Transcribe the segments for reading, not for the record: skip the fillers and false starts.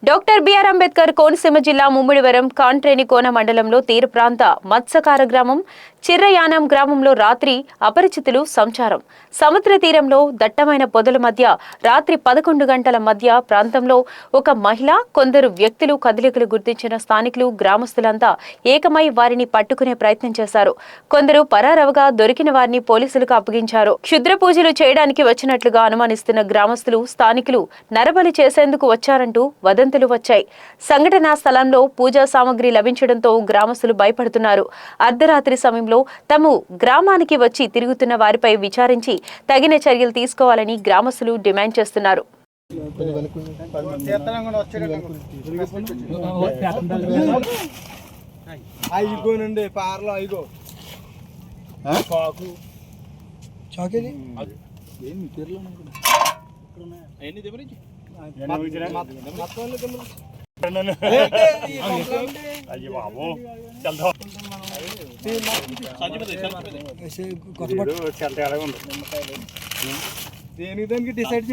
Doctor BR Ambedkar Konaseema జిల్లా ముమ్మిడివరం కాంట్రేనికోన మండలంలో తీర ప్రాంత మత్స్యకార గ్రామం చిర్రయానం గ్రామంలో రాత్రి అపరిచితులు సంచారం. సముద్ర తీరంలో దట్టమైన పొదల మధ్య రాత్రి 11 గంటల మధ్య ప్రాంతంలో ఒక మహిళ, కొందరు వ్యక్తులు కదలికలు గుర్తించిన స్థానికులు, గ్రామస్తులంతా ఏకమై వారిని పట్టుకునే ప్రయత్నం చేశారు. కొందరు పరారవగా దొరికిన వారిని పోలీసులకు అప్పగించారు. క్షుద్ర పూజలు చేయడానికి వచ్చినట్లుగా అనుమానిస్తున్న గ్రామస్తులు, స్థానికులు నరబలి చేసేందుకు వచ్చారంటూ వదంతులు వచ్చాయి. సంఘటనా స్థలంలో పూజా సామగ్రి లభించడంతో గ్రామస్తులు భయపడుతున్నారు. అర్ధరాత్రి సమయంలో తమ గ్రామానికి వచ్చి తిరుగుతున్న వారిపై విచారించి తగిన చర్యలు తీసుకోవాలని గ్రామస్తులు డిమాండ్ చేస్తున్నారు. దేనికి డిసైడ్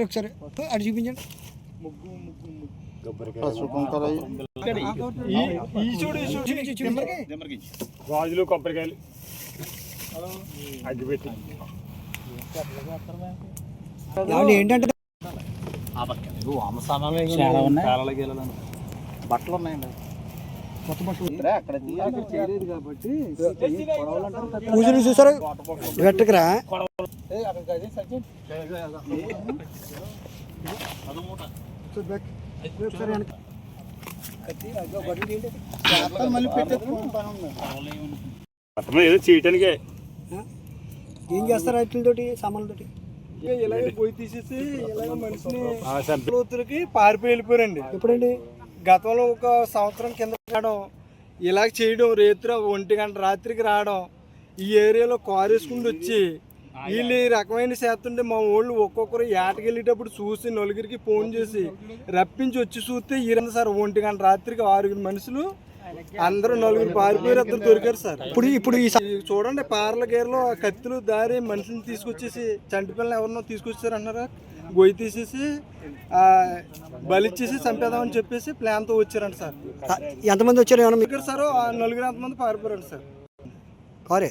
ఒకసారి అడి చూపించండి. గాజులు, కొబ్బరికాయలు అగ్గిపెట్టి ఏంటంటే బట్టలు ఉన్నాయండి, కొత్త బట్టలు అక్కడ చేయలేదు కాబట్టి పూజలు చూసారా గట్టకరా ఏదో చేయటానికే ఏం చేస్తారు వాటితోటి సామాన్లతోటి ఇలాగే పోయి తీసేసి ఇలాగ మనిషిని పారిపోయి వెళ్ళిపోయారండి. ఎప్పుడండి? గతంలో ఒక సంవత్సరం కింద రావడం, ఇలాగ చేయడం, రేత్రి 1 గంట రాత్రికి రావడం, ఈ ఏరియాలో కారు వేసుకుంటూ వచ్చి వీళ్ళు ఈ రకమైన చేస్తుంటే మా వాళ్ళు ఒక్కొక్కరు ఏటకి వెళ్ళేటప్పుడు చూసి నలుగురికి ఫోన్ చేసి రప్పించి వచ్చి చూస్తే ఈరంతా సార్ 1 గంట రాత్రికి 6 మనుషులు అందరూ 4 పారిపోయారు, 2 దొరికారు సార్. ఇప్పుడు ఈ చూడండి, పార్ల గేర్లో కత్తులు దారి మనుషులను తీసుకొచ్చేసి చంటి పిల్లలు ఎవరినో తీసుకొచ్చారు అన్నారా, గొయ్యి తీసేసి బలిచ్చేసి చంపేద్దామని చెప్పేసి ప్లాన్తో వచ్చారంట సార్. ఎంతమంది వచ్చారు ఏమన్నా సార్? 4 ఎంతమంది పారిపోయారు సార్. కారే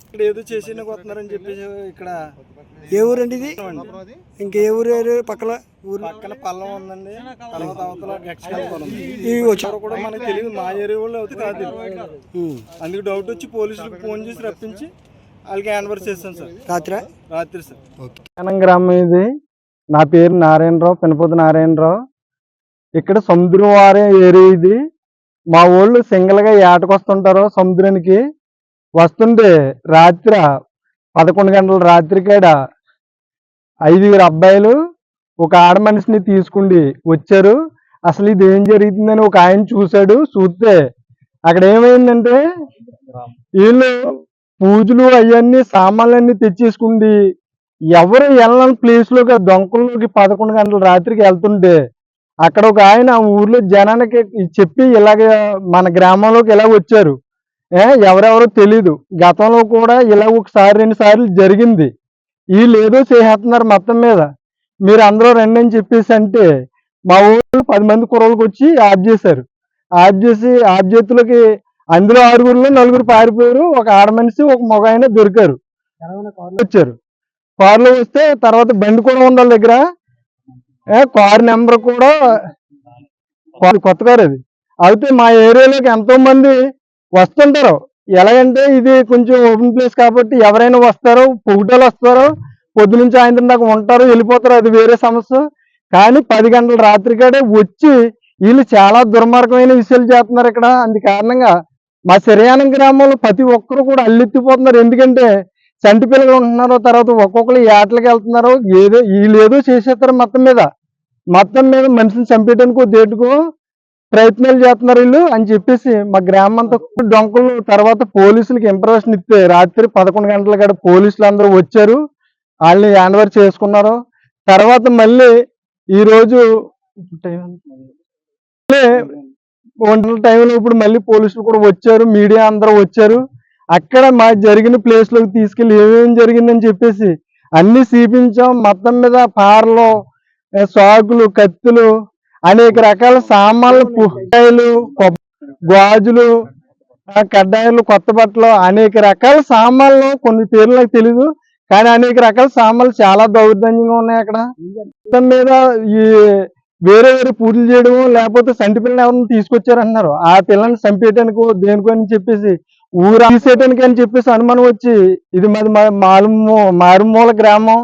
ఇక్కడ ఏదో చేసి వస్తున్నారని చెప్పేసి. ఇక్కడ ఏ ఊరండి ఇది? ఇంకే ఊరు? పక్కన పల్లం ఉందండి, తర్వాత అవతల ఇవి వచ్చారు కూడా మనకు తెలియదు. మా ఏరియా వాళ్ళు అయితే కాదు, అందుకు డౌట్ వచ్చి పోలీసులకు ఫోన్ చేసి రప్పించి వాళ్ళకి హ్యాండ్ ఓవర్ చేస్తాను సార్. రాత్రి సార్. గ్రామం ఇది. నా పేరు నారాయణరావు, పెనపతి నారాయణరావు. ఇక్కడ సముద్రం వారే ఏరియా ఇది. మా వాళ్ళు సింగిల్గా ఏటకొస్తుంటారు. సముద్రానికి వస్తుంటే రాత్రి 11 గంటల రాత్రికాడ 5 అబ్బాయిలు ఒక ఆడ మనిషిని తీసుకుండి వచ్చారు. అసలు ఇది ఏం జరుగుతుందని ఒక ఆయన చూశాడు. చూస్తే అక్కడ ఏమైందంటే వీళ్ళు పూజలు అవన్నీ సామాన్లన్నీ తెచ్చేసుకుండి ఎవరు వెళ్ళని ప్లేస్లోకి దొంకల్లోకి 11 గంటల రాత్రికి వెళ్తుంటే అక్కడ ఒక ఆయన ఊర్లో జనానికి చెప్పి ఇలాగ మన గ్రామంలోకి ఇలా వచ్చారు. ఎవరెవరో తెలీదు. గతంలో కూడా ఇలా 1-2 సార్లు జరిగింది. వీళ్ళు ఏదో చేసేస్తున్నారు మొత్తం మీద, మీరు అందరూ రండి అని చెప్పేసి అంటే మా ఊళ్ళో 10 మంది కుర్రోళ్ళకి వచ్చి ఆఫ్ చేశారు. ఆఫ్ చేసి ఆఫ్ చేతులకి అందులో 6గురిలో 4 పారిపోయారు. ఒక ఆడ మనిషి, ఒక మగ ఆయన దొరికారు. వచ్చారు కారులో వస్తే తర్వాత బండి కూడా ఉండాలి దగ్గర. కారు నెంబర్ కూడా కొత్త కారు అది. అయితే మా ఏరియాలోకి ఎంతో మంది వస్తుంటారు. ఎలాగంటే ఇది కొంచెం ఓపెన్ ప్లేస్ కాబట్టి ఎవరైనా వస్తారు, పొగుటలు వస్తారు, పొద్దునుంచి సాయంత్రం దాకా ఉంటారు, వెళ్ళిపోతారు, అది వేరే సమస్య. కానీ 10 గంటల రాత్రికాడే వచ్చి వీళ్ళు చాలా దుర్మార్గమైన విషయాలు చేస్తున్నారు ఇక్కడ. అందు కారణంగా మా చిర్రయానం గ్రామంలో ప్రతి ఒక్కరు కూడా అల్లెత్తిపోతున్నారు. ఎందుకంటే చంటి పిల్లలు ఉంటున్నారు, తర్వాత ఒక్కొక్కరు ఏటలకు వెళ్తున్నారు, వీళ్ళు ఏదో చేసేస్తారు. మొత్తం మీద మనిషిని చంపేయడానికి దేటుకో ప్రయత్నాలు చేస్తున్నారు వీళ్ళు అని చెప్పేసి మా గ్రామం అంతా డొంకలు. తర్వాత పోలీసులకి ఇన్ఫర్మేషన్ ఇస్తే రాత్రి 11 గంటల కాడ పోలీసులు అందరూ వచ్చారు, వాళ్ళని హ్యాండ్ ఓవర్ చేసుకున్నారు. తర్వాత మళ్ళీ ఈరోజు టైంలో ఇప్పుడు మళ్ళీ పోలీసులు కూడా వచ్చారు, మీడియా అందరూ వచ్చారు. అక్కడ మా జరిగిన ప్లేస్ లోకి తీసుకెళ్లి ఏమేమి జరిగిందని చెప్పేసి అన్ని చూపించాం. మొత్తం మీద పారలు, సాకులు, కత్తులు, అనేక రకాల సామాన్లు, పుట్టాయిలు, గాజులు, కడ్డాయిలు, కొత్త బట్టలు, అనేక రకాల సామాన్లు, కొన్ని పేర్లు నాకు తెలీదు కానీ అనేక రకాల సామాన్లు చాలా దౌర్జన్యంగా ఉన్నాయి అక్కడ. మొత్తం మీద ఈ వేరే వేరే పూజలు చేయడం, లేకపోతే సంటి పిల్లని ఎవరిని తీసుకొచ్చారంటున్నారు. ఆ పిల్లని చంపేయటానికి దేనికో అని చెప్పేసి ఊరు తీసేయటానికి అని చెప్పేసి అనుమానం వచ్చి, ఇది మాది మారుమూల గ్రామం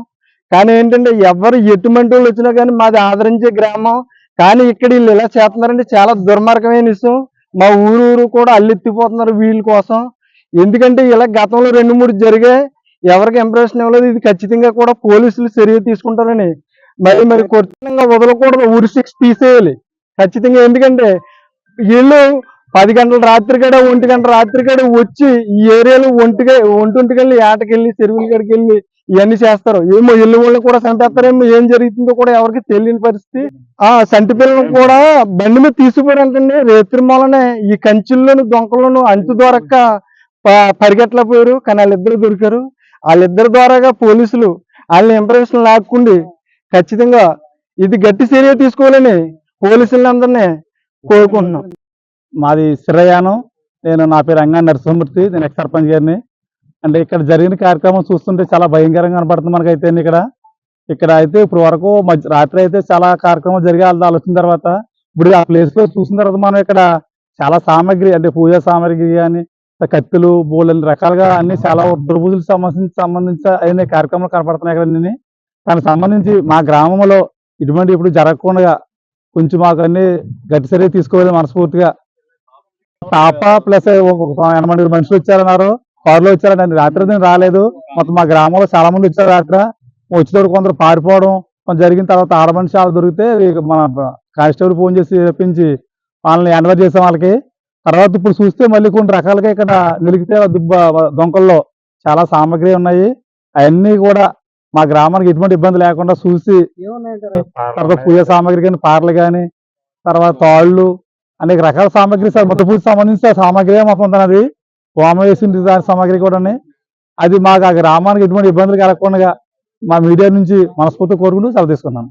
కానీ ఏంటంటే ఎవరు ఎటువంటి వాళ్ళు వచ్చినా కానీ మాది ఆదరించే గ్రామం. కానీ ఇక్కడ వీళ్ళు ఇలా చేస్తున్నారంటే చాలా దుర్మార్గమైన విషయం. మా ఊరు కూడా అల్లెత్తిపోతున్నారు వీళ్ళ కోసం. ఎందుకంటే ఇలా గతంలో 2-3 జరిగాయి, ఎవరికి ఇంప్రెషన్ ఇవ్వలేదు. ఇది ఖచ్చితంగా కూడా పోలీసులు చర్య తీసుకుంటారని మరి ఖచ్చితంగా వదలకూడదు, ఉరి శిక్ష తీసేయాలి ఖచ్చితంగా. ఎందుకంటే వీళ్ళు 10 గంటల రాత్రి కాడ 1 గంట రాత్రి కాడ వచ్చి ఈ ఏరియాలో ఒంటింటికెళ్ళి ఏటకెళ్ళి చెరువుల కాడికి వెళ్ళి ఇవన్నీ చేస్తారు. ఏమో ఇల్లు వాళ్ళు కూడా చంపేస్తారేమో, ఏం జరుగుతుందో కూడా ఎవరికి తెలియని పరిస్థితి. సంటి పిల్లలను కూడా బండి మీద తీసుకుపోయారంటండి. రేత్రి మూలనే ఈ కంచుల్లోను దొంకల్లోను అంతు దొరక్క పరిగెట్ల పోయారు. కానీ వాళ్ళిద్దరు దొరికారు. వాళ్ళిద్దరి ద్వారాగా పోలీసులు వాళ్ళని ఇంప్రెషన్ లాక్కుండి ఖచ్చితంగా ఇది గట్టి చర్య తీసుకోవాలని పోలీసులందరినీ కోరుకుంటున్నాం. మాది సిరయానం. నా పేరు అంగా నరసింహమూర్తి. నేను ఎక్స్ సర్పంచ్ గారిని. అంటే ఇక్కడ జరిగిన కార్యక్రమం చూస్తుంటే చాలా భయంకరంగా కనపడుతుంది మనకైతే. ఇక్కడ అయితే ఇప్పుడు వరకు రాత్రి అయితే చాలా కార్యక్రమాలు జరిగే వాళ్ళు వచ్చిన తర్వాత ఇప్పుడు ఆ ప్లేస్ లో చూసిన తర్వాత మనం ఇక్కడ చాలా సామాగ్రి అంటే పూజా సామాగ్రి కానీ కత్తులు, బోళ్ళని రకాలుగా అన్ని చాలా దుర్బుద్ధులకు సంబంధించి అయిన కార్యక్రమాలు కనపడుతున్నాయి ఇక్కడ. దానికి సంబంధించి మా గ్రామంలో ఇటువంటి ఇప్పుడు జరగకుండా కొంచెం మాకు అన్ని గట్టి చర్య తీసుకోవాలి మనస్ఫూర్తిగా. టాపా ప్లస్ 80 మనుషులు వచ్చారన్నారు, కారులో వచ్చారని. రాత్రి నేను రాలేదు, మొత్తం మా గ్రామంలో చాలా మంది వచ్చారు. రాత్రి వచ్చేటప్పుడు కొందరు పారిపోవడం జరిగిన తర్వాత ఆడ మనిషి చాలా దొరికితే మన కానిస్టేబుల్ ఫోన్ చేసి చెప్పించి వాళ్ళని ఎన్వర్ చేసాం వాళ్ళకి. తర్వాత ఇప్పుడు చూస్తే మళ్ళీ కొన్ని రకాలుగా ఇక్కడ నిలిగితే దొంకల్లో చాలా సామాగ్రి ఉన్నాయి. అవన్నీ కూడా మా గ్రామానికి ఎటువంటి ఇబ్బంది లేకుండా చూసి తర్వాత పూజ సామాగ్రి కానీ, పార్లు కానీ, తర్వాత తాళ్ళు, అనేక రకాల సామాగ్రి సార్ మొత్తం పూజ సంబంధించిన సామాగ్రి మొత్తం అది హోమ వేసింది దాని సామాగ్రి కూడా. అది మాకు ఆ గ్రామానికి ఎటువంటి ఇబ్బందులు కలగకుండా మా మీడియా నుంచి మనస్ఫూర్తి కోరుకుంటూ సెలవు తీసుకున్నాను.